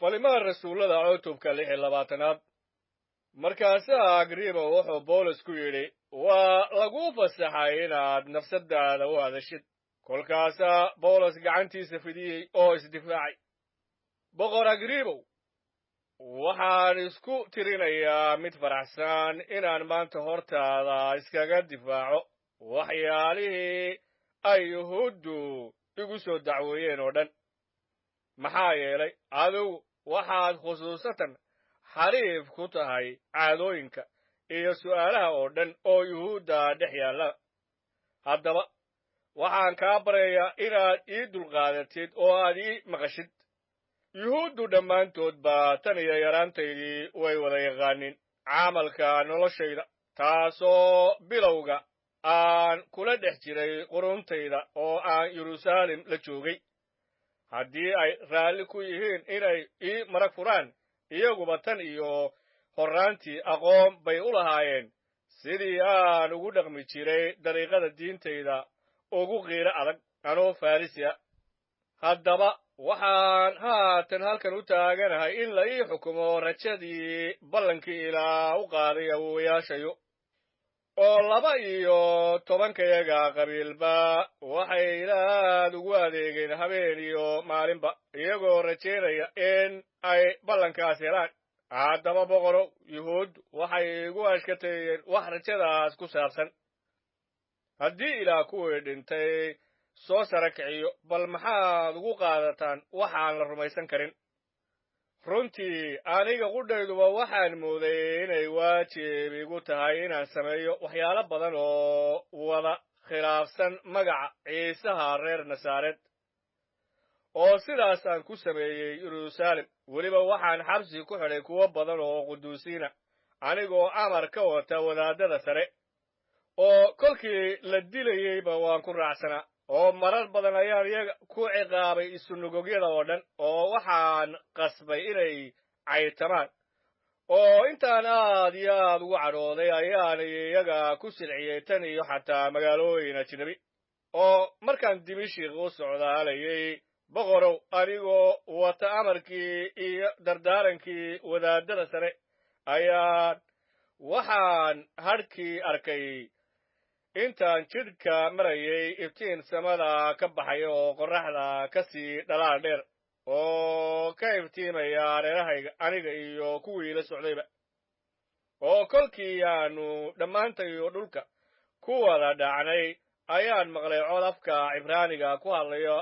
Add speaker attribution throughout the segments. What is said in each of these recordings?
Speaker 1: falimaha rasuullada cutubka 16 markaasaa agriba wuxuu boolos ku yidhi waa laguu fasaxay inaad nafsadaada u hadashid kolkaasaa boolos gacantiisa fidiyey oo isdifaacay boqor agribow waxaan isku tirinayaa mid faraxsan inaan maanta hortaada iskaga difaaco waxyaalihii ay yuhuuddu igu soo dacweeyeen oo dhan maxaa yeelay adigu waxaad khusuusatan xariif ku tahay caadooyinka iyo su'aalaha oo dhan oo yuhuudda dhex yaalla haddaba waxaan kaa baryayaa inaad ii dulqaadatid oo aad ii maqashid yuhuuddu dhammaantoodba tan iyo yaraantaydii way wada yaqaaniin camalka noloshayda taasoo bilowga aan kula dhex jiray quruntayda oo aan yeruusaalem la joogay haddii ay raalli ku yihiin inay ii marag furaan iyaguba tan iyo horraantii aqoon bay u lahaayeen sidii aan ugu dhaqmi jiray dariiqada diintayda ugu qiiro adag anoo farrisiya haddaba waxaan haatan halkan u taaganahay in la ii xukumo rajadii ballankii ilaah u qaaday awoowayaashayo oo 12 qabiilba waxay ilaad ugu adeegeen habeen iyo maalinba iyagoo rajaynaya in ay ballankaas helaan haddaba boqorow yuhuud waxay igu ashkateeyeen wax rajadaas ku saabsan haddii ilaah kuwii dhintay soo sara kiciyo bal maxaad ugu qaadataan waxaan la rumaysan karin runtii aniga qudhayduba waxaan mooday inay waajib igu tahay inaan sameeyo waxyaalo badan oo wada khilaafsan magaca ciisaha reer nasaareed oo sidaasaan ku sameeyey yeruusaalem weliba waxaan xabsi ku xidhay kuwo badan oo quduusiina anigoo amar ka wata wadaadada sare oo kolkii la dilayeyba waan ku raacsanaa oo marar badan ayaan iyaga ku ciqaabay isunugogyada oo dhan oo waxaan qasbay inay caytamaan oo intaan aad iyo aad ugu cadhooday ayaan iyaga ku silciyey tan iyo xataa magaalooyin ajnabi oo markaan dimashik u socdaalayay boqorow anigoo wata amarkii iyo dardaarankii wadaadada sare ayaan waxaan hadhkii arkay intaan jidhka marayay iftiin samada ka baxay oo qorraxda ka sii dhalaal dheer oo ka iftiimaya hareerahayga aniga iyo kuwii la socdayba oo kolkii aanu dhammaantayo dhulka ku wada dhacnay ayaan maqlay cod afka cibraaniga ku hadlaya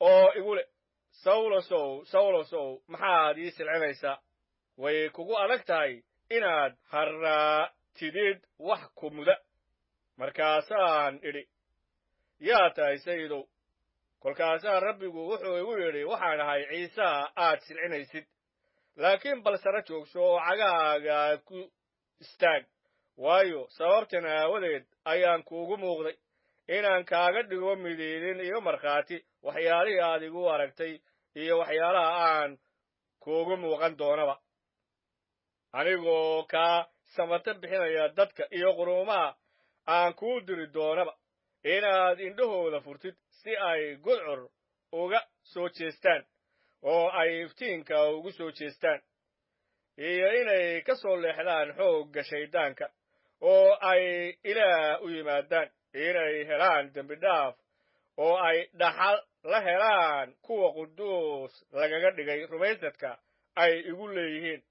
Speaker 1: oo igu leh sawlosow maxaad ii silcinaysaa way kugu adag tahay inaad harraatidid wax ku muda markaasaan idhi yaa tahay sayidow kolkaasaa rabbigu wuxuu igu yidhi waxaan ahay ciisaha aad silcinaysid laakiin bal sara joogso oo cagahaaga ku istaag waayo sababtan aawadeed ayaan kuugu muuqday inaan kaaga dhigo midiidin iyo markhaati waxyaalihii aad igu aragtay iyo waxyaalaha aan kuugu muuqan doonaba anigoo kaa samata bixinaya dadka iyo quruumaha aan kuu diri doonaba inaad indhahooda furtid si ay gudcur uga soo jeestaan oo ay iftiinka ugu soo jeestaan iyo inay ka soo leexdaan xoogga shayddaanka oo ay ilaah u yimaadaan inay helaan dembi dhaaf oo ay dhaxal la helaan kuwa quduus lagaga dhigay rumaysadka ay igu leeyihiin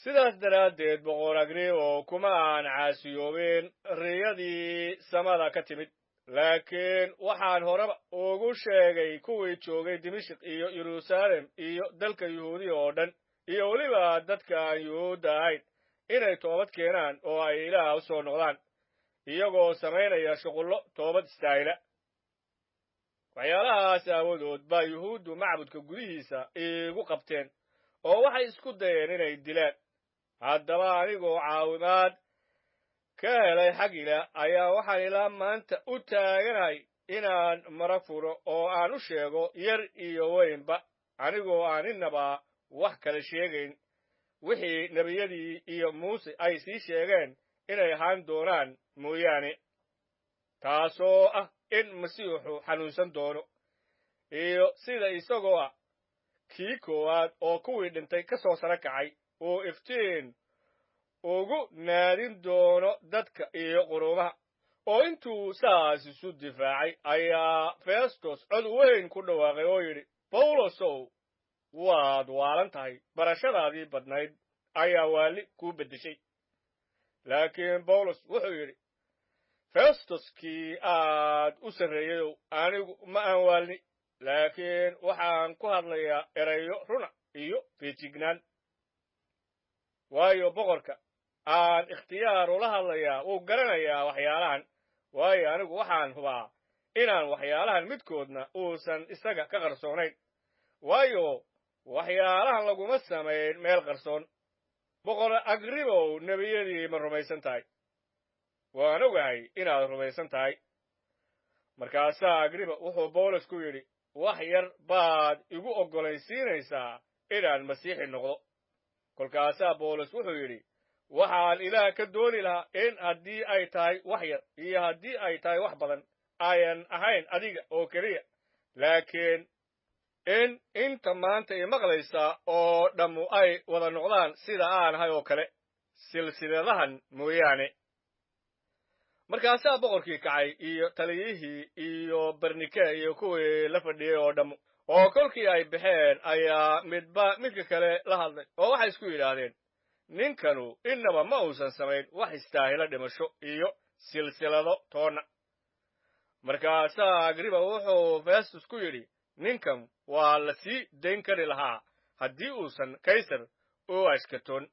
Speaker 1: sidaas daraaddeed boqor agribo kuma aan caasiyoobeen riyadii samada ka timid laakiin waxaan horeba ugu sheegay kuwii joogay dimashik iyo yeruusaalem iyo dalka yuhuudiya oo dhan iyo weliba dadka aan yuhuudda ahayn inay toobad keenaan oo ay ilaah u soo noqdaan iyagoo samaynaya shuqullo toobad istaahila waxyaalahaas aawadood baa yuhuuddu macbudka gudihiisa iigu qabteen oo waxay isku dayeen inay dilaan haddaba anigoo caawimaad ka helay xag ilaah ayaa waxaan ilaa maanta u taaganahay inaan marag furo oo aan u sheego yar iyo weynba anigoo aan innaba wax kale sheegayn wixii nebiyadii iyo muuse ay sii sheegeen inay ahaan doonaan mooyaane taasoo ah in masiixu xanuunsan doono iyo sida isagoo ah kii koowaad oo kuwii dhintay ka soo sara kacay uu iftiin ugu naadin doono dadka iyo quruumaha. oo intuu saas isu difaacay ayaa festos cod weyn ku dhawaaqay oo yidhi, bawlosow waad waalan tahay, barashadaadii badnayd ayaa waali kuu beddeshay. laakiin bawlos wuxuu yidhi, festoskii aad u sarreeyayow, anigu ma aan waalni, laakiin waxaan ku hadlayaa erayo runa iyo feejignaan. waayo boqorka aan ikhtiyaar ula hadlayaa wuu garanayaa waxyaalahan, waayo anigu waxaan hubaa inaan waxyaalahan midkoodna uusan isaga ka qarsoonayn, waayo waxyaalahan laguma samayn meel qarsoon. boqor agribow, nebiyadii ma rumaysan tahay? waan ogahay inaad rumaysan tahay. markaasaa agriba wuxuu bawlos ku yidhi, wax yar baad igu oggolaysiinaysaa inaan masiixi noqdo. kolkaasaa bawlos wuxuu yidhi, waxaan ilaah ka dooni lahaa in haddii ay tahay wax yar iyo haddii ay tahay wax badan ayan ahayn adiga oo keliya, laakiin in inta maanta i maqlaysaa oo dhammu ay wada noqdaan sida aan ahay oo kale, silsiladahan mooyaane. markaasaa boqorkii kacay iyo taliyihii iyo barnike iyo kuwii la fadhiyey oo dhammu, oo kolkii ay baxeen ayaa midba midka kale la hadlay oo waxay isku yidhaahdeen, ninkanu innaba ma uusan samayn wax istaahila dhimasho iyo silsilado toonna. markaasaa agriba wuxuu festus ku yidhi, ninkan waa la sii dayn kari lahaa haddii uusan kaysar u ashkatoon.